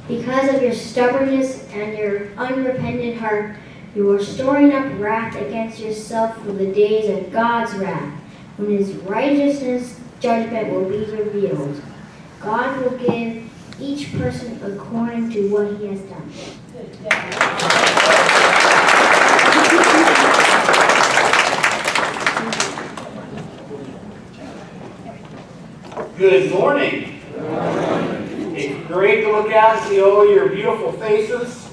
Because of your stubbornness and your unrepentant heart, you are storing up wrath against yourself for the days of God's wrath, when his righteousness judgment will be revealed. God will give each person according to what he has done. Good morning. It's great to look out and see all your beautiful faces.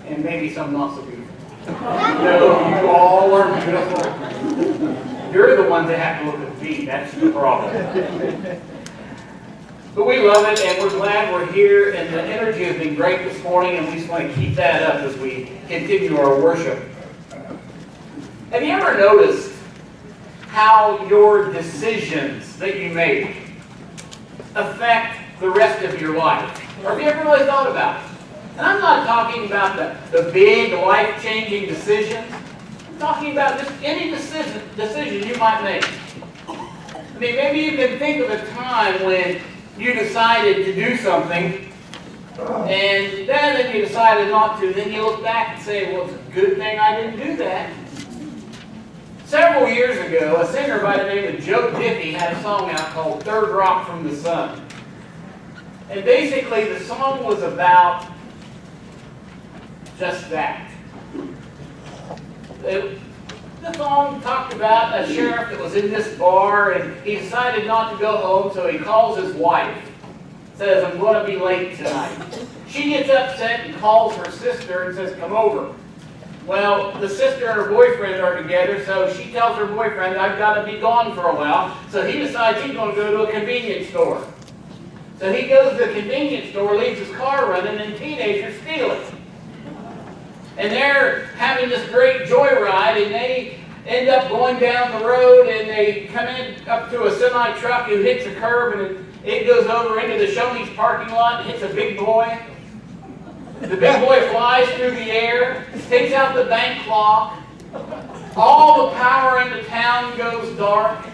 And maybe some not so beautiful. No, you all are beautiful. You're the ones that have to look at me. That's the problem. But we love it, and we're glad we're here, and the energy has been great this morning, and we just want to keep that up as we continue our worship. Have you ever noticed how your decisions that you make affect the rest of your life? Or have you ever really thought about it? And I'm not talking about the big life-changing decisions. I'm talking about just any decision you might make. I mean, maybe you can think of a time when you decided to do something, and then you decided not to. Then you look back and say, well, it's a good thing I didn't do that. Several years ago, a singer by the name of Joe Diffie had a song out called Third Rock from the Sun. And basically the song was about just that. The song talked about a sheriff that was in this bar, and he decided not to go home, so he calls his wife. Says, I'm going to be late tonight. She gets upset and calls her sister and says, come over. Well, the sister and her boyfriend are together, so she tells her boyfriend, I've got to be gone for a while. So he decides he's going to go to a convenience store. So he goes to the convenience store, leaves his car running, and teenagers steal it. And they're having this great joyride, and they end up going down the road, and they come in up to a semi-truck who hits a curb, and it goes over into the Shoney's parking lot and hits a big boy. The big boy flies through the air, takes out the bank clock. All the power in the town goes dark.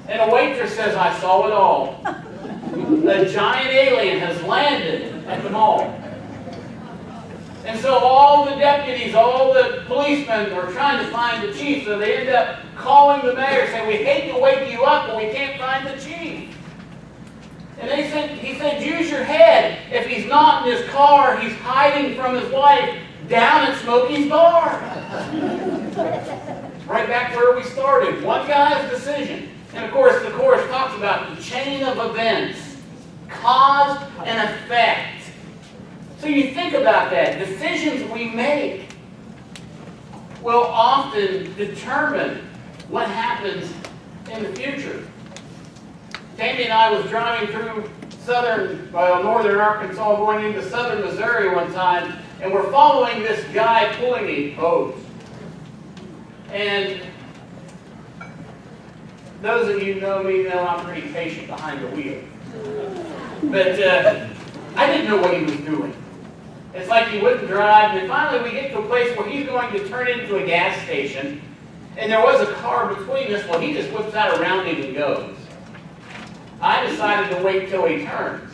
And a waitress says, I saw it all. A giant alien has landed at the mall. And so all the deputies, all the policemen are trying to find the chief, so they end up calling the mayor saying, we hate to wake you up, but we can't find the chief. And he said, use your head. If he's not in his car, he's hiding from his wife down at Smokey's bar. Right back where we started. One guy's decision. And of course, the chorus talks about the chain of events, cause and effect. So you think about that. Decisions we make will often determine what happens in the future. Tammy and I was driving through northern Arkansas, going into southern Missouri one time, and we're following this guy pulling a hose. And those of you who know me know I'm pretty patient behind the wheel. But I didn't know what he was doing. It's like he wouldn't drive, and then finally we get to a place where he's going to turn into a gas station, and there was a car between us. Well, he just whips out a rounding and goes. I decided to wait till he turns.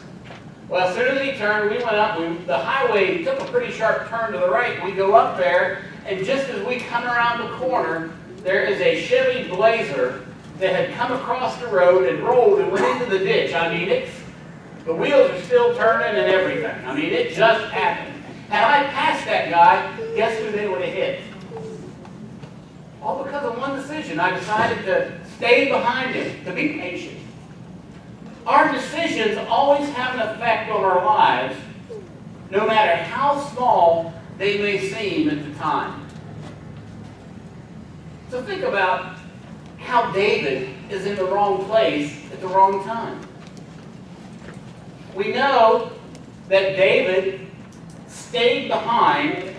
Well, as soon as he turned, we went up. The highway took a pretty sharp turn to the right. We go up there, and just as we come around the corner, there is a Chevy Blazer that had come across the road and rolled and went into the ditch. I mean, the wheels are still turning and everything. I mean, it just happened. Had I passed that guy, guess who they would have hit? All because of one decision. I decided to stay behind him, to be patient. Our decisions always have an effect on our lives, no matter how small they may seem at the time. So think about how David is in the wrong place at the wrong time. We know that David stayed behind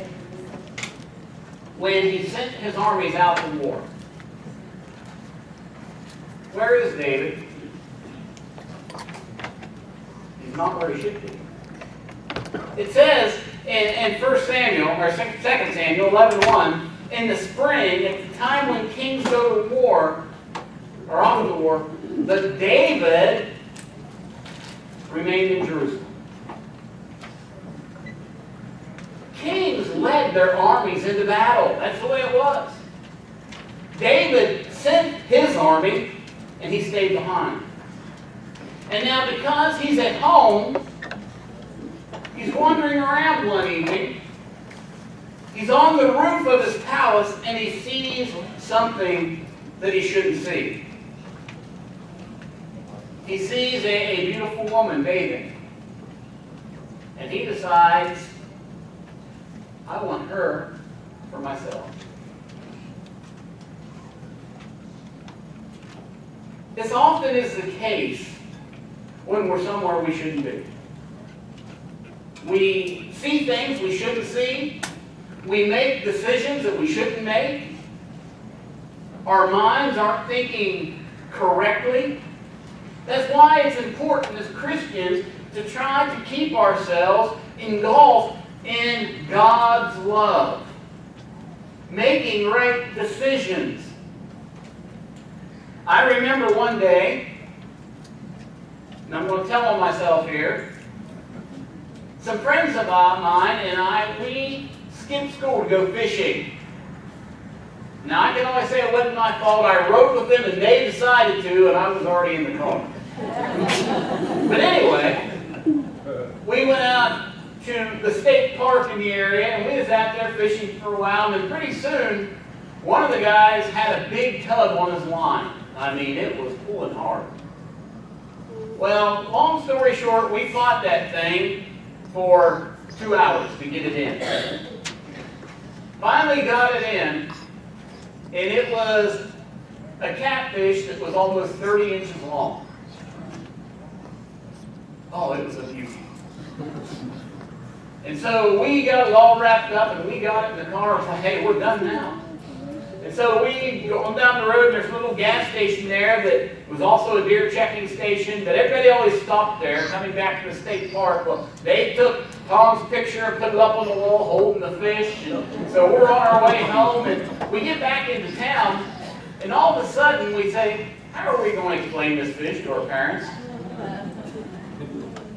when he sent his armies out to war. Where is David? He's not where he should be. It says in 1 Samuel, or 2 Samuel 11:1, in the spring, at the time when kings go to war, or on to war, but David remained in Jerusalem. Kings led their armies into battle. That's the way it was. David sent his army, and he stayed behind. And now because he's at home, he's wandering around one evening. He's on the roof of his palace, and he sees something that he shouldn't see. He sees a beautiful woman bathing. And he decides, I want her for myself. This often is the case when we're somewhere we shouldn't be. We see things we shouldn't see. We make decisions that we shouldn't make. Our minds aren't thinking correctly. That's why it's important as Christians to try to keep ourselves engulfed in God's love, making right decisions. I remember one day, and I'm going to tell on myself here, some friends of mine and we skipped school to go fishing. Now, I can only say it wasn't my fault. I rode with them and they decided to, and I was already in the car. But anyway, we went out to the state park in the area, and we was out there fishing for a while, and pretty soon, one of the guys had a big tub on his line. I mean, it was pulling hard. Well, long story short, we fought that thing for 2 hours to get it in. Finally got it in, and it was a catfish that was almost 30 inches long. Oh, it was a beauty. And so we got it all wrapped up, and we got it in the car and said, hey, we're done now. And so we go on down the road, and there's a little gas station there that was also a deer checking station, but everybody always stopped there coming back to the state park. Well, they took Tom's picture and put it up on the wall holding the fish, and so we're on our way home, and we get back into town, and all of a sudden we say, how are we going to explain this fish to our parents?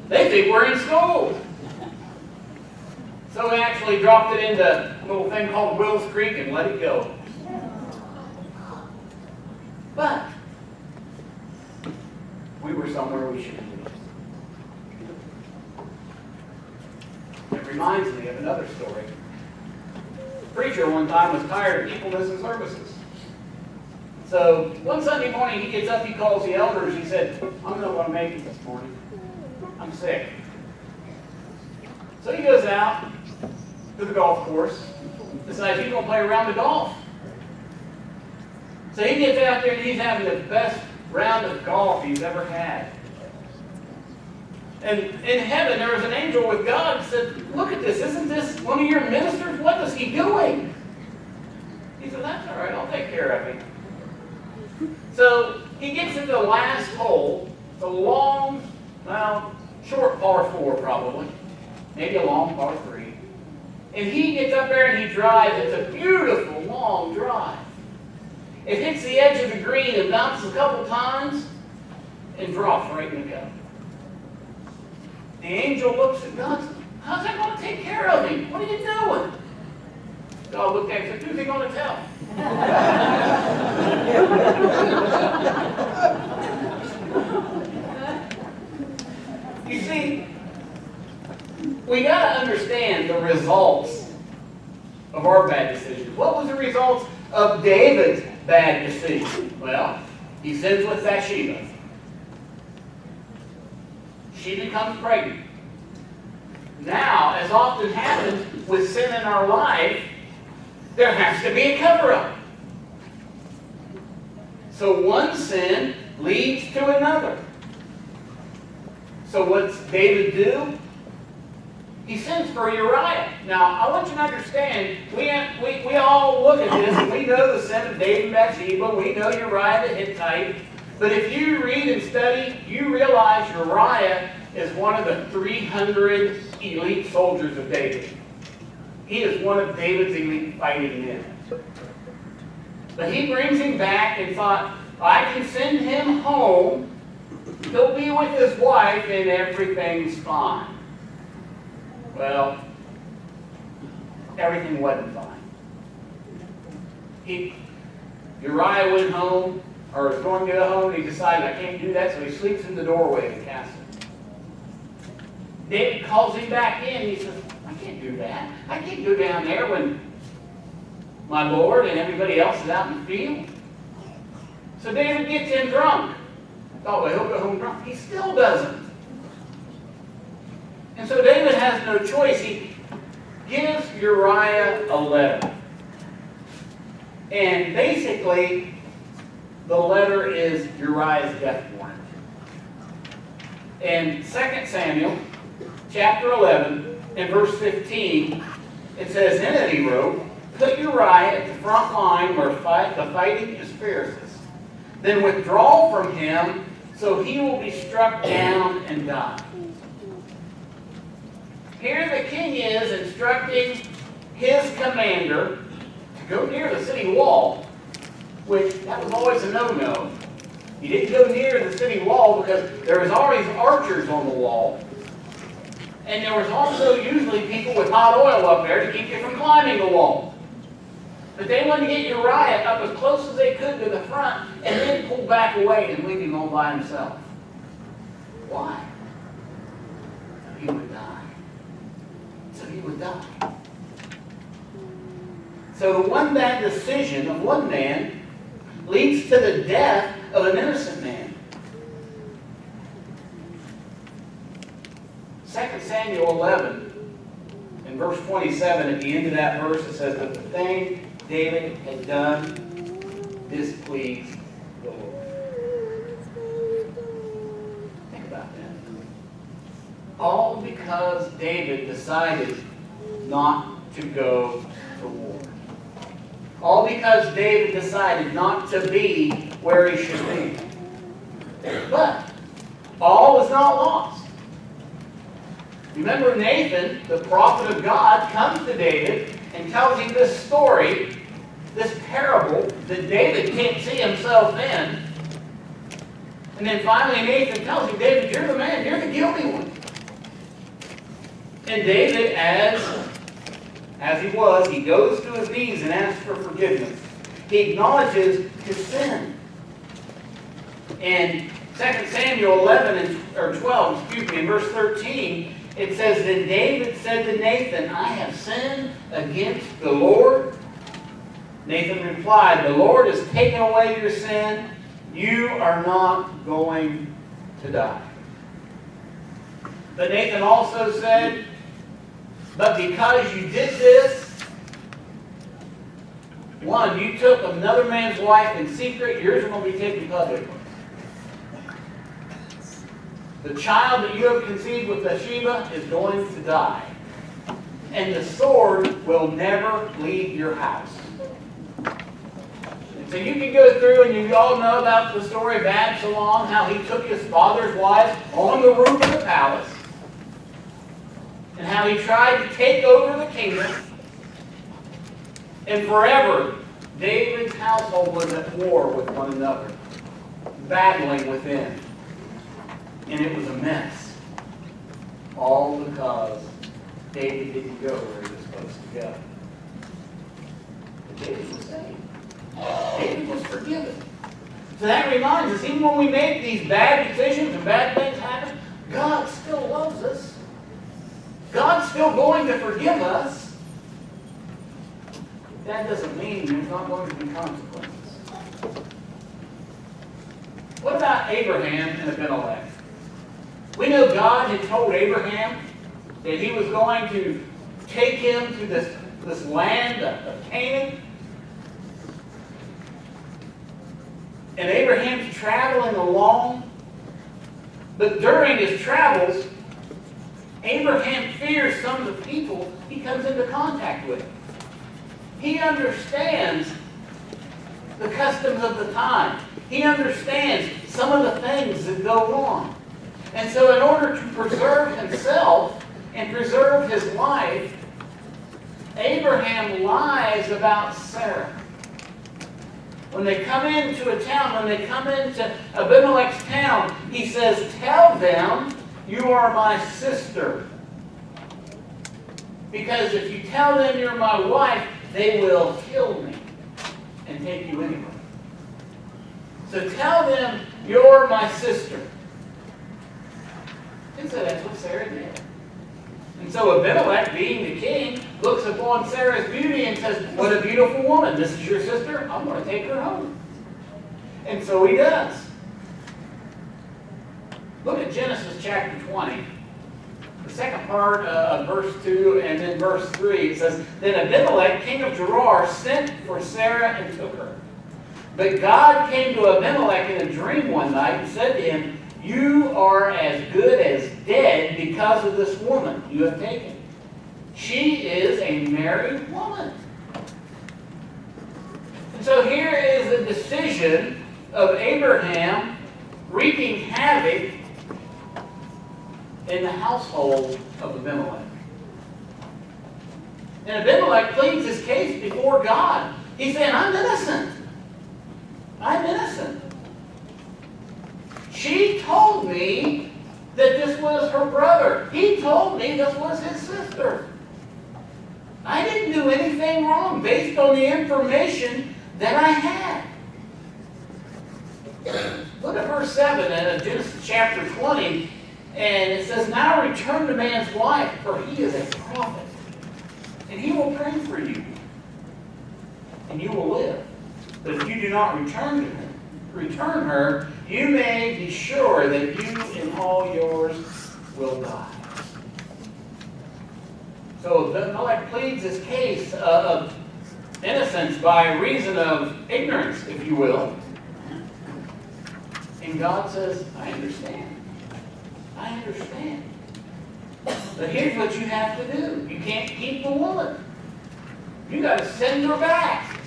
They think we're in school. So we actually dropped it into a little thing called Wills Creek and let it go. But we were somewhere we shouldn't be. It reminds me of another story. A preacher one time was tired of people missing services. So one Sunday morning he gets up, he calls the elders, he said, I'm not going to make it this morning. I'm sick. So he goes out to the golf course, decides he's going to play a round of golf. So he gets out there and he's having the best round of golf he's ever had. And in heaven there was an angel with God and said, look at this, isn't this one of your ministers? What is he doing? He said, that's all right, I'll take care of him. So he gets into the last hole, the long, short par 4 probably, maybe a long par 3. And he gets up there and he drives. It's a beautiful long drive. It hits the edge of the green and bounces a couple times and drops right in the gut. The angel looks at God and says, how's that going to take care of him? What are you doing? God looked at him and said, who's he going to tell? You see, we got to understand the results of our bad decisions. What was the results of David's bad decision? Well, he sins with Bathsheba. She becomes pregnant. Now, as often happens with sin in our life, there has to be a cover-up. So one sin leads to another. So what's David do? He sends for Uriah. Now, I want you to understand, we all look at this, and we know the sin of David and Bathsheba. We know Uriah the Hittite. But if you read and study, you realize Uriah is one of the 300 elite soldiers of David. He is one of David's elite fighting men. But he brings him back and thought, I can send him home He'll be with his wife and everything's fine. Well, everything wasn't fine. Uriah went home, or was going to go home, and he decided, I can't do that, so he sleeps in the doorway of the castle. David calls him back in, and he says, I can't do that. I can't go down there when my Lord and everybody else is out in the field. So David gets him drunk. Thought, well, he'll go home drunk. He still doesn't. And so David has no choice. He gives Uriah a letter. And basically, the letter is Uriah's death warrant. In 2 Samuel, chapter 11, and verse 15, it says, in it he wrote, put Uriah at the front line where the fighting is fiercest. Then withdraw from him, so he will be struck down and die. Here the king is instructing his commander to go near the city wall, which that was always a no-no. You didn't go near the city wall because there was always archers on the wall. And there was also usually people with hot oil up there to keep you from climbing the wall. But they wanted to get Uriah up as close as they could to the front and then pull back away and leave him all by himself. Why? So he would die. So he would die. So the one bad decision of one man leads to the death of an innocent man. 2 Samuel 11, in verse 27, at the end of that verse, it says that the thing David had done displeased the Lord. Think about that. All because David decided not to go to war. All because David decided not to be where he should be. But all was not lost. Remember, Nathan, the prophet of God, comes to David and tells him this story, this parable that David can't see himself in. And then finally Nathan tells him, David, you're the man, you're the guilty one. And David, as he was, he goes to his knees and asks for forgiveness. He acknowledges his sin. In 2 Samuel 12, in verse 13, it says, then David said to Nathan, I have sinned against the Lord. Nathan replied, the Lord has taken away your sin. You are not going to die. But Nathan also said, but because you did this, one, you took another man's wife in secret, yours are going to be taken publicly. The child that you have conceived with Bathsheba is going to die. And the sword will never leave your house. And so you can go through and you all know about the story of Absalom, how he took his father's wife on the roof of the palace. And how he tried to take over the kingdom. And forever, David's household was at war with one another, battling within. And it was a mess. All because David didn't go where he was supposed to go. But David was saved. David was forgiven. So that reminds us, even when we make these bad decisions and bad things happen, God still loves us. God's still going to forgive us. That doesn't mean there's not going to be consequences. What about Abraham and Abimelech? We know God had told Abraham that he was going to take him to this land of Canaan. And Abraham's traveling along. But during his travels, Abraham fears some of the people he comes into contact with. He understands the customs of the time. He understands some of the things that go on. And so in order to preserve himself and preserve his life, Abraham lies about Sarah. When they come into a town, when they come into Abimelech's town, he says, tell them you are my sister. Because if you tell them you're my wife, they will kill me and take you anyway. So tell them you're my sister. And so that's what Sarah did. And so Abimelech, being the king, looks upon Sarah's beauty and says, what a beautiful woman. This is your sister? I'm going to take her home. And so he does. Look at Genesis chapter 20. The second part of verse 2 and then verse 3. It says, then Abimelech, king of Gerar, sent for Sarah and took her. But God came to Abimelech in a dream one night and said to him, you are as good as dead because of this woman you have taken. She is a married woman. And so here is the decision of Abraham wreaking havoc in the household of Abimelech. And Abimelech pleads his case before God. He's saying, I'm innocent. I'm innocent. She told me that this was her brother. He told me this was his sister. I didn't do anything wrong based on the information that I had. Look at verse 7 in Genesis chapter 20. And it says, now return the man's wife, for he is a prophet. And he will pray for you. And you will live. But if you do not return her, you may be sure that you and all yours will die. So Abimelech pleads his case of innocence by reason of ignorance, if you will. And God says, I understand. I understand. But here's what you have to do. You can't keep the woman. You got to send her back.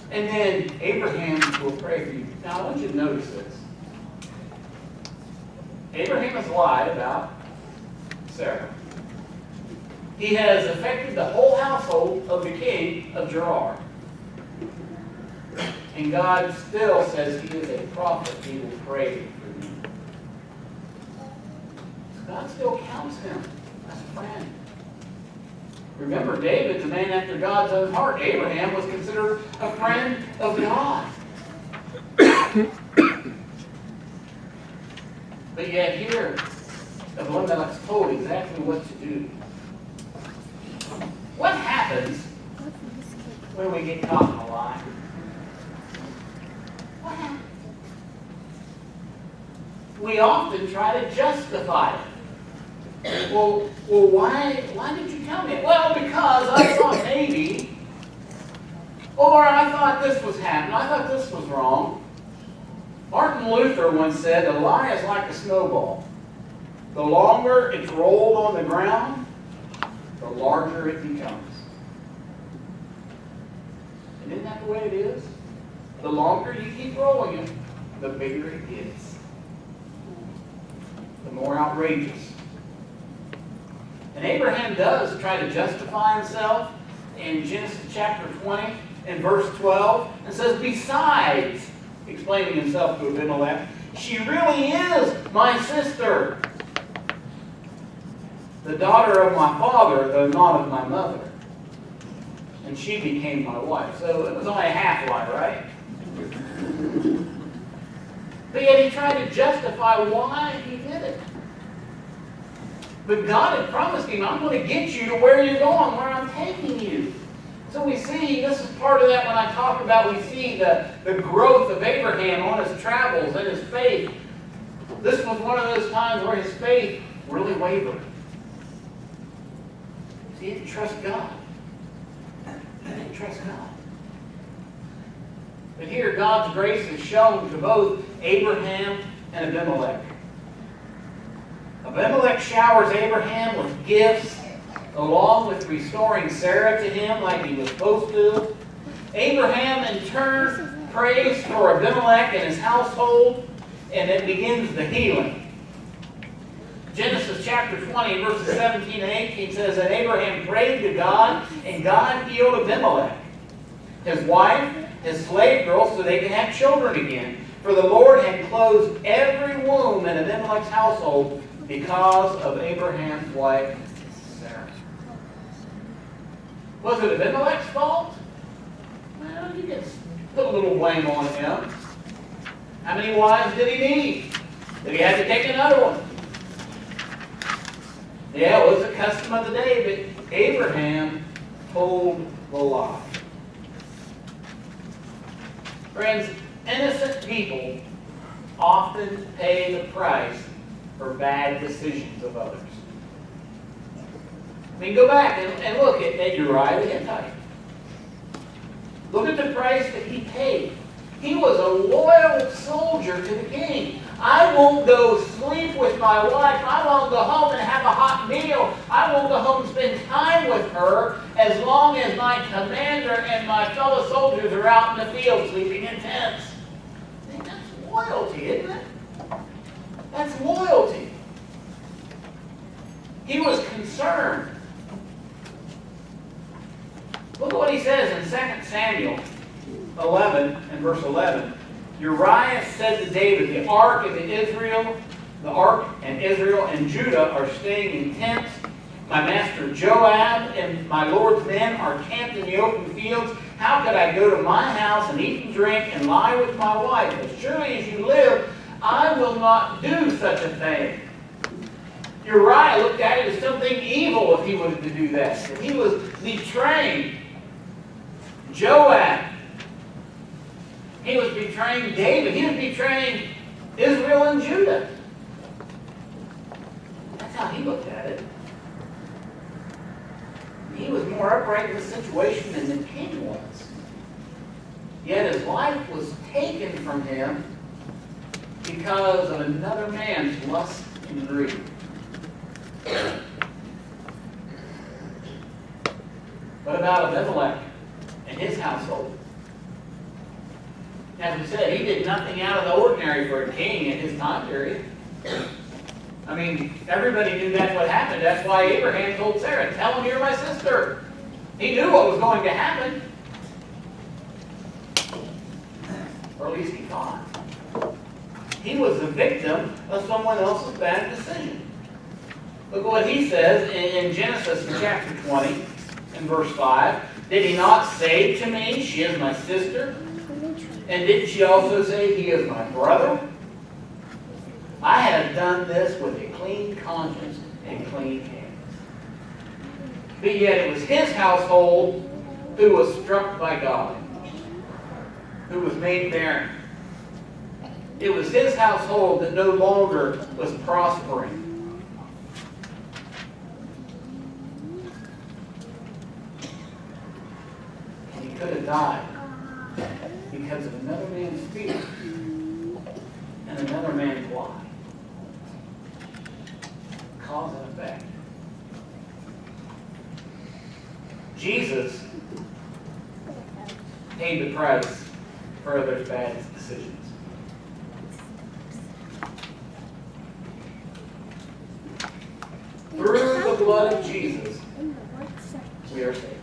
And then Abraham will pray for you. Now I want you to notice this. Abraham has lied about Sarah. He has affected the whole household of the king of Gerar. And God still says he is a prophet. He will pray for you. God still counts him as a friend. Remember, David's a man after God's own heart. Abraham was considered a friend of God. But yet here, Abimelech's told exactly what to do. What happens when we get caught in a lie? What happens? We often try to justify it. Well, why did you tell me? Well, because I thought maybe, or I thought this was happening, I thought this was wrong. Martin Luther once said, a lie is like a snowball. The longer it's rolled on the ground, the larger it becomes. And isn't that the way it is? The longer you keep rolling it, the bigger it gets. The more outrageous. And Abraham does try to justify himself in Genesis chapter 20 and verse 12 and says, besides, explaining himself to Abimelech, she really is my sister, the daughter of my father, though not of my mother. And she became my wife. So it was only a half lie, right? But yet he tried to justify why he did it. But God had promised him, I'm going to get you to where you're going, where I'm taking you. So we see, this is part of that when I talk about, we see the growth of Abraham on his travels and his faith. This was one of those times where his faith really wavered. He didn't trust God. He didn't trust God. But here God's grace is shown to both Abraham and Abimelech. Abimelech showers Abraham with gifts, along with restoring Sarah to him like he was supposed to. Abraham in turn prays for Abimelech and his household, and it begins the healing. Genesis chapter 20, verses 17 and 18 says that Abraham prayed to God, and God healed Abimelech, his wife, his slave girls so they could have children again. For the Lord had closed every womb in Abimelech's household because of Abraham's wife, Sarah. Was it Abimelech's fault? Well, you can put a little blame on him. How many wives did he need? Did he have to take another one? Yeah, it was the custom of the day, but Abraham told the lie. Friends, innocent people often pay the price for bad decisions of others. I mean, go back and look at Uriah the Hittite. Look at the price that he paid. He was a loyal soldier to the king. I won't go sleep with my wife. I won't go home and have a hot meal. I won't go home and spend time with her as long as my commander and my fellow soldiers are out in the field sleeping in tents. I think that's loyalty, isn't it? That's loyalty. He was concerned. Look at what he says in 2 Samuel 11 and verse 11. Uriah said to David, the ark and Israel and Judah are staying in tents. My master Joab and my Lord's men are camped in the open fields. How could I go to my house and eat and drink and lie with my wife? As surely as you live, I will not do such a thing. Uriah looked at it as something evil if he was to do that. If he was betraying Joab. He was betraying David. He was betraying Israel and Judah. That's how he looked at it. He was more upright in the situation than the king was. Yet his life was taken from him because of another man's lust and greed. What about Abimelech and his household? As we said, he did nothing out of the ordinary for a king in his time period. I mean, everybody knew that's what happened. That's why Abraham told Sarah, tell him you're my sister. He knew what was going to happen. Or at least he thought. He was the victim of someone else's bad decision. Look at what he says in Genesis chapter 20 and verse 5. Did he not say to me, she is my sister? And did she also say, he is my brother? I have done this with a clean conscience and clean hands. But yet it was his household who was struck by God, who was made barren. It was his household that no longer was prospering. And he could have died because of another man's fear and another man's lie. Cause and effect. Jesus paid the price for others' bad decisions. Through the blood of Jesus, we are saved.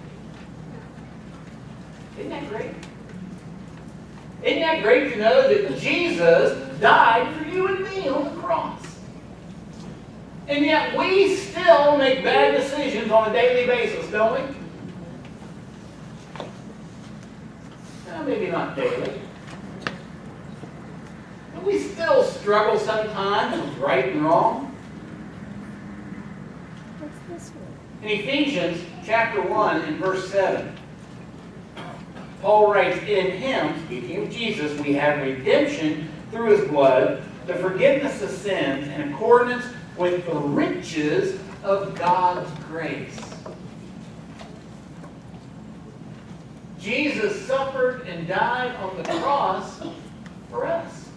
Isn't that great? Isn't that great to know that Jesus died for you and me on the cross? And yet we still make bad decisions on a daily basis, don't we? Well, maybe not daily. But we still struggle sometimes with right and wrong. In Ephesians chapter 1 and verse 7, Paul writes, in him, speaking of Jesus, we have redemption through his blood, the forgiveness of sins in accordance with the riches of God's grace. Jesus suffered and died on the cross for us.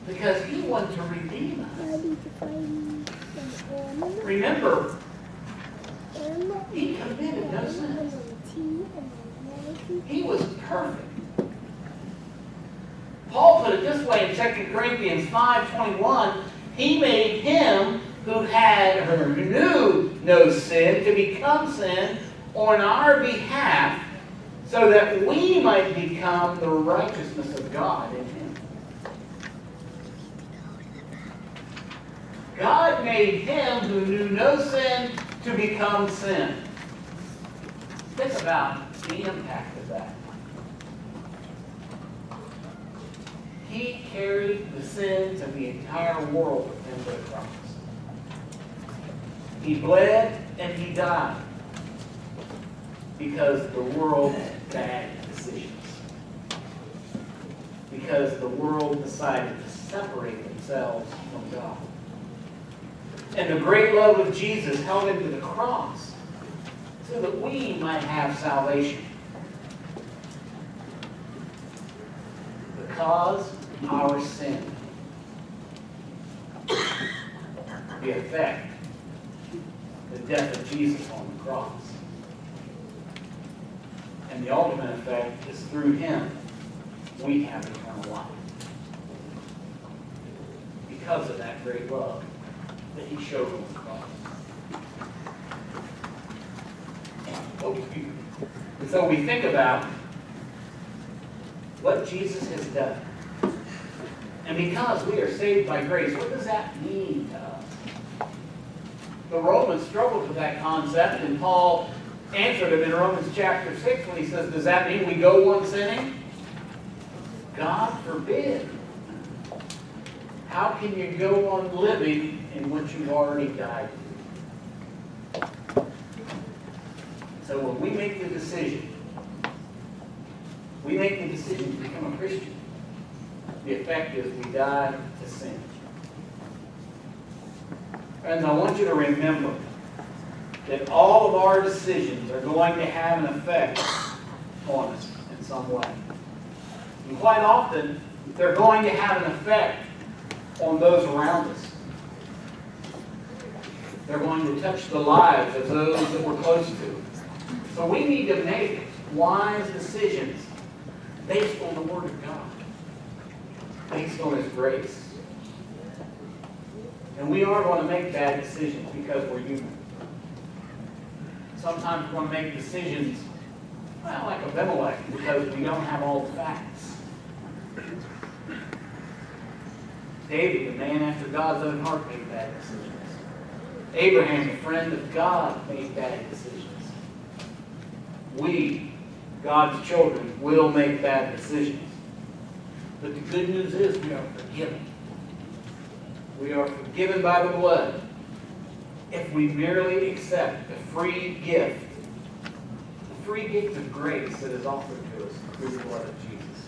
Because he wanted to redeem us. Remember, he committed no sins. He was perfect. Paul put it this way in 2 Corinthians 5:21, he made him who knew no sin to become sin on our behalf, so that we might become the righteousness of God in him. God made him who knew no sin to become sin. Think about the impact of that. He carried the sins of the entire world with him to the cross. He bled and he died because the world's bad decisions. Because the world decided to separate themselves from God. And the great love of Jesus held him to the cross so that we might have salvation. Because our sin, the effect, the death of Jesus on the cross. And the ultimate effect is through him we have eternal life. Because of that great love that he showed on the cross. And so we think about what Jesus has done. And because we are saved by grace, what does that mean to us? The Romans struggled with that concept, and Paul answered him in Romans chapter 6 when he says, does that mean we go on sinning? God forbid. How can you go on living in what you've already died to? So when we make the decision to become a Christian, the effect is we die to sin. Friends, I want you to remember that all of our decisions are going to have an effect on us in some way. And quite often, they're going to have an effect on those around us. They're going to touch the lives of those that we're close to. So we need to make wise decisions based on the Word of God, based on His grace. And we are going to make bad decisions because we're human. Sometimes we're going to make decisions, well, like Abimelech, because we don't have all the facts. David, the man after God's own heart, made bad decisions. Abraham, the friend of God, made bad decisions. We, God's children, will make bad decisions. But the good news is we are forgiven. We are forgiven by the blood if we merely accept the free gift of grace that is offered to us through the blood of Jesus.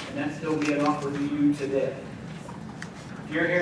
And that's still being offered to you today. If you're here